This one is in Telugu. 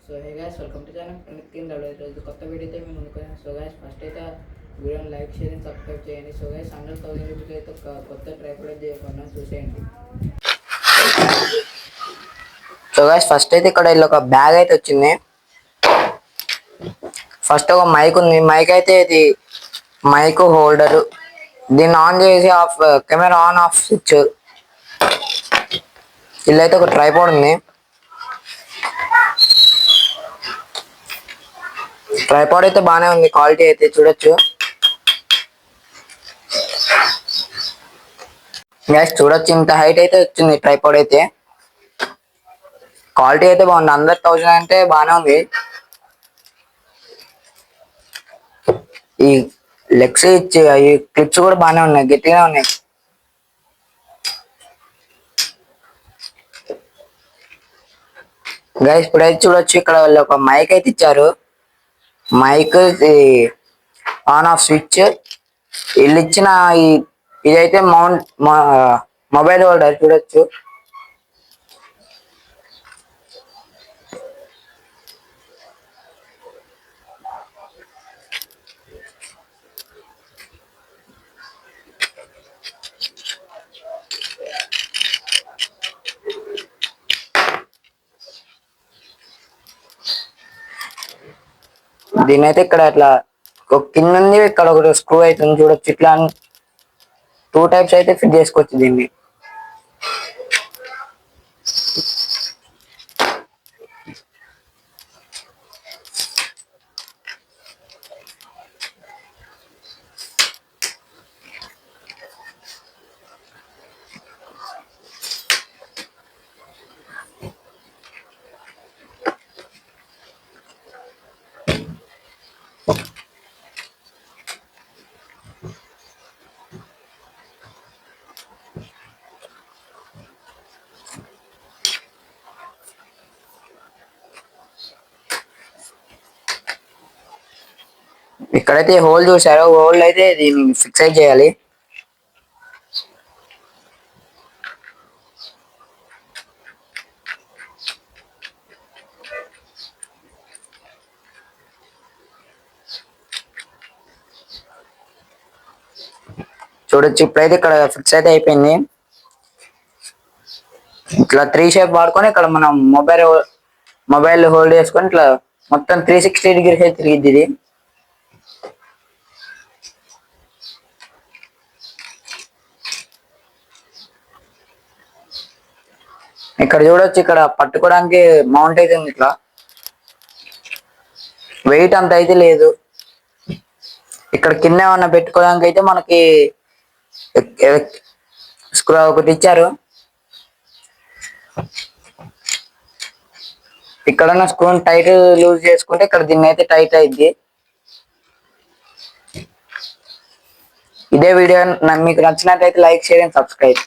So hey guys, welcome to channel Nitin W. ఈరోజు కొత్త వీడియోతో మేము ముందుకు. సో గైస్, ఫస్ట్ అయితే వీడియోని లైక్ షేర్ అండ్ సబ్స్క్రైబ్ చేయండి. సో గైస్, 100,000 రూపీస్ అయితే ఒక కొత్త ట్రైపాడ్ చేయకుండా చూసేయండి. సో గైస్, ఫస్ట్ అయితే ఇక్కడ ఒక బ్యాగ్ అయితే వచ్చింది. ఫస్ట్ ఒక మైక్ ఉంది. మైక్ అయితే ఇది మైక్ హోల్డర్. దీన్ని ఆన్ చేసి of camera on off switch. ఇలా అయితే ఒక ట్రైపాడ్ ఉంది. ట్రైపాడ్ అయితే బాగానే ఉంది, క్వాలిటీ అయితే చూడొచ్చు. గ్యాస్ చూడొచ్చు, ఇంత హైట్ అయితే వచ్చింది ట్రైపాడ్ అయితే. క్వాలిటీ అయితే బాగుంది. 100,000 అంటే బాగానే ఉంది. ఈ లెగ్స్ ఇచ్చి ఈ క్లిప్స్ కూడా బాగానే ఉన్నాయి, గట్టిగా ఉన్నాయి. గైస్ ఇప్పుడైతే చూడొచ్చు, ఇక్కడ వాళ్ళు ఒక మైక్ అయితే ఇచ్చారు. Mike on off switch. వీళ్ళు ఇచ్చిన ఇదైతే మౌంట్ మొబైల్ హోల్డర్ చూడొచ్చు. దీని అయితే ఇక్కడ అట్లా కింద ఉంది, ఇక్కడ ఒక స్క్రూ అవుతుంది చూడొచ్చు. ఇట్లా 2 టైప్స్ అయితే ఫిట్ చేసుకోవచ్చు దీన్ని. ఇక్కడైతే హోల్ చూసారు, హోల్ అయితే దీన్ని ఫిక్స్ చేయాలి. చూడొచ్చు, ఇప్పుడైతే ఇక్కడ ఫిక్స్ అయితే అయిపోయింది. ఇట్లా 3 షేప్ వాడుకొని ఇక్కడ మనం మొబైల్ హోల్డ్ చేసుకొని ఇట్లా మొత్తం 360 డిగ్రీస్ అయితే తిరిగిద్ది ఇది. ఇక్కడ చూడొచ్చు, ఇక్కడ పట్టుకోవడానికి మౌంట్ అయితే ఉంది. ఇట్లా వెయిట్ అంత అయితే లేదు. ఇక్కడ కింద ఏమన్నా పెట్టుకోవడానికి అయితే మనకి స్క్రూ ఒకటి ఇచ్చారు. ఇక్కడ స్క్రూ టైట్ లూజ్ చేసుకుంటే ఇక్కడ దీన్ని అయితే టైట్ అయింది. ఇదే వీడియో మీకు నచ్చినట్లయితే లైక్ షేర్ అండ్ సబ్స్క్రైబ్.